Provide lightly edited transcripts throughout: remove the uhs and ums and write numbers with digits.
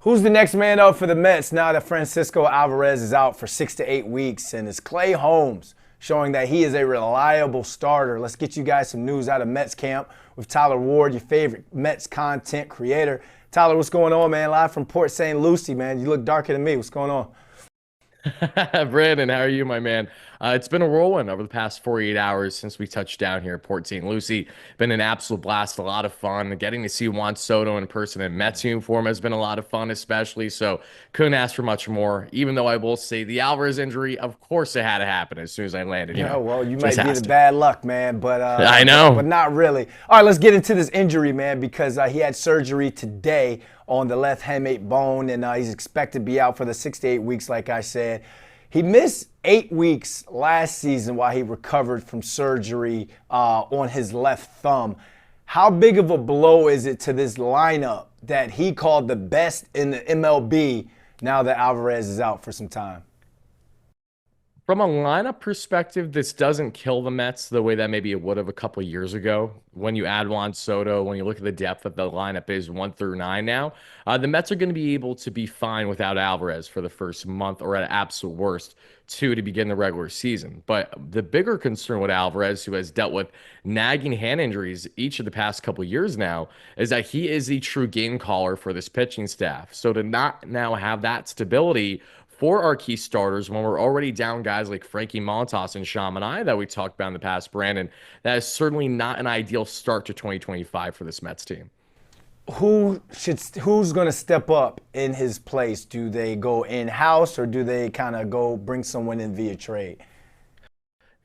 Who's the next man up for the Mets now that Francisco Alvarez is out for 6 to 8 weeks? And it's Clay Holmes showing that he is a reliable starter. Let's get you guys some news out of Mets camp with Tyler Ward, your favorite Mets content creator. Tyler, what's going on, man? Live from Port St. Lucie, man. You look darker than me. What's going on? Brandon, how are you, my man? It's been a whirlwind over the past 48 hours since we touched down here at Port St. Lucie. Been an absolute blast, a lot of fun. Getting to see Juan Soto in person in Mets uniform has been a lot of fun, especially. So couldn't ask for much more. Even though I will say the Alvarez injury, of course, it had to happen as soon as I landed. Yeah, well, you Just might be has the to. bad luck, man, but I but know. not really. All right, let's get into this injury, man, because he had surgery today on the left hamate bone, and he's expected to be out for the 6 to 8 weeks, like I said. He missed 8 weeks last season while he recovered from surgery on his left thumb. How big of a blow is it to this lineup that he called the best in the MLB now that Alvarez is out for some time? From a lineup perspective, this doesn't kill the Mets the way that maybe it would have a couple of years ago. When you add Juan Soto, when you look at the depth of the lineup is 1 through 9 now, the Mets are going to be able to be fine without Alvarez for the first month, or at absolute worst, two to begin the regular season. But the bigger concern with Alvarez, who has dealt with nagging hand injuries each of the past couple of years now, is that he is the true game caller for this pitching staff. So to not now have that stability for our key starters when we're already down guys like Frankie Montas and Sean Manaea that we talked about in the past, Brandon, that is certainly not an ideal start to 2025 for this Mets team. Who's going to step up in his place? Do they go in-house or do they kind of go bring someone in via trade?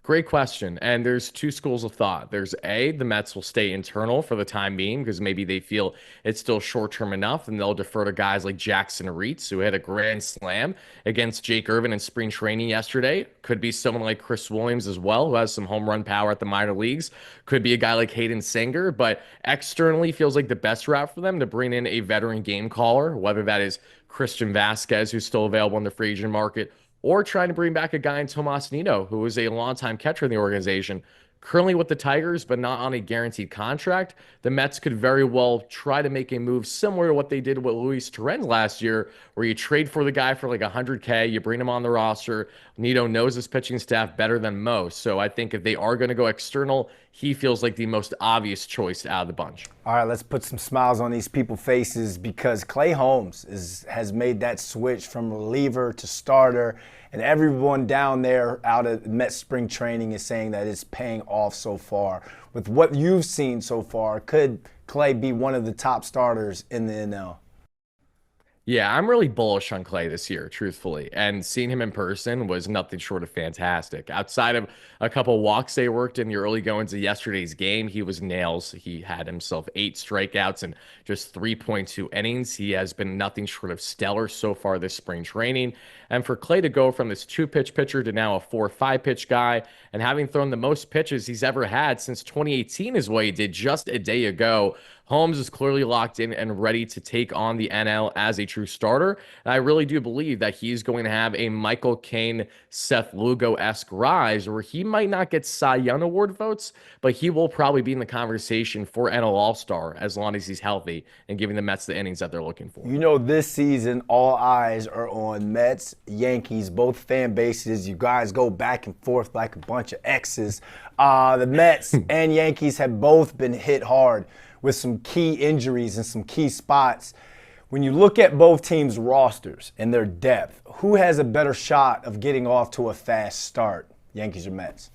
Great question. And there's two schools of thought. There's A, the Mets will stay internal for the time being because maybe they feel it's still short term enough and they'll defer to guys like Jackson Reitz, who had a grand slam against Jake Irvin in spring training yesterday. Could be someone like Chris Williams as well, who has some home run power at the minor leagues. Could be a guy like Hayden Singer, but externally feels like the best route for them to bring in a veteran game caller, whether that is Christian Vasquez, who's still available in the free agent market, or trying to bring back a guy in Tomas Nino, who is a longtime catcher in the organization, currently with the Tigers, but not on a guaranteed contract. The Mets could very well try to make a move similar to what they did with Luis Torrens last year, where you trade for the guy for like 100K, you bring him on the roster. Nino knows his pitching staff better than most. So I think if they are going to go external, he feels like the most obvious choice out of the bunch. All right, let's put some smiles on these people's faces because Clay Holmes has made that switch from reliever to starter, and everyone down there out of Mets spring training is saying that it's paying off so far. With what you've seen so far, could Clay be one of the top starters in the NL? Yeah, I'm really bullish on Clay this year, truthfully. And seeing him in person was nothing short of fantastic. Outside of a couple walks they worked in the early goings of yesterday's game, he was nails. He had himself 8 strikeouts and just 3.2 innings. He has been nothing short of stellar so far this spring training. And for Clay to go from this two-pitch pitcher to now a 4 or 5 pitch guy, and having thrown the most pitches he's ever had since 2018 is what he did just a day ago. Holmes is clearly locked in and ready to take on the NL as a true starter. And I really do believe that he's going to have a Michael Caine, Seth Lugo-esque rise where he might not get Cy Young Award votes, but he will probably be in the conversation for NL All-Star as long as he's healthy and giving the Mets the innings that they're looking for. You know, this season, all eyes are on Mets, Yankees, both fan bases. You guys go back and forth like a bunch of X's. The Mets and Yankees have both been hit hard with some key injuries and some key spots. When you look at both teams' rosters and their depth, who has a better shot of getting off to a fast start, Yankees or Mets?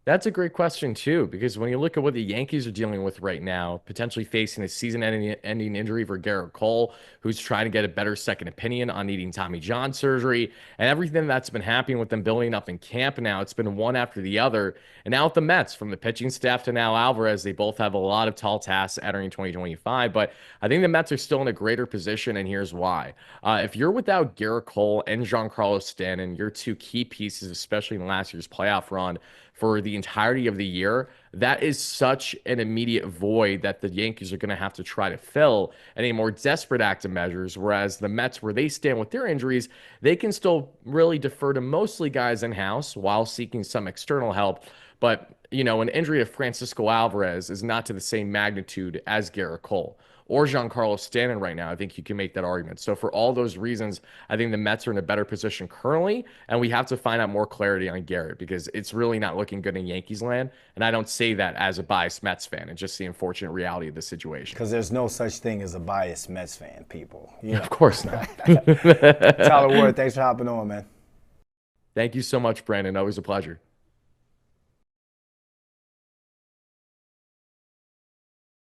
That's a great question, too, because when you look at what the Yankees are dealing with right now, potentially facing a season-ending injury for Garrett Cole, who's trying to get a better second opinion on needing Tommy John surgery, and everything that's been happening with them building up in camp now, it's been one after the other. And now with the Mets, from the pitching staff to now Alvarez, they both have a lot of tall tasks entering 2025, but I think the Mets are still in a greater position, and here's why. If you're without Garrett Cole and Giancarlo Stanton, your two key pieces, especially in last year's playoff run, for the entirety of the year, that is such an immediate void that the Yankees are going to have to try to fill in a more desperate act of measures. Whereas the Mets, where they stand with their injuries, they can still really defer to mostly guys in-house while seeking some external help. But, you know, an injury of Francisco Alvarez is not to the same magnitude as Garrett Cole. or Giancarlo Stanton right now. I think you can make that argument. So for all those reasons, I think the Mets are in a better position currently, and we have to find out more clarity on Garrett because it's really not looking good in Yankees land. And I don't say that as a biased Mets fan. It's just the unfortunate reality of the situation. Because there's no such thing as a biased Mets fan, people. You know? Of course not. Tyler Ward, thanks for hopping on, man. Thank you so much, Brandon. Always a pleasure.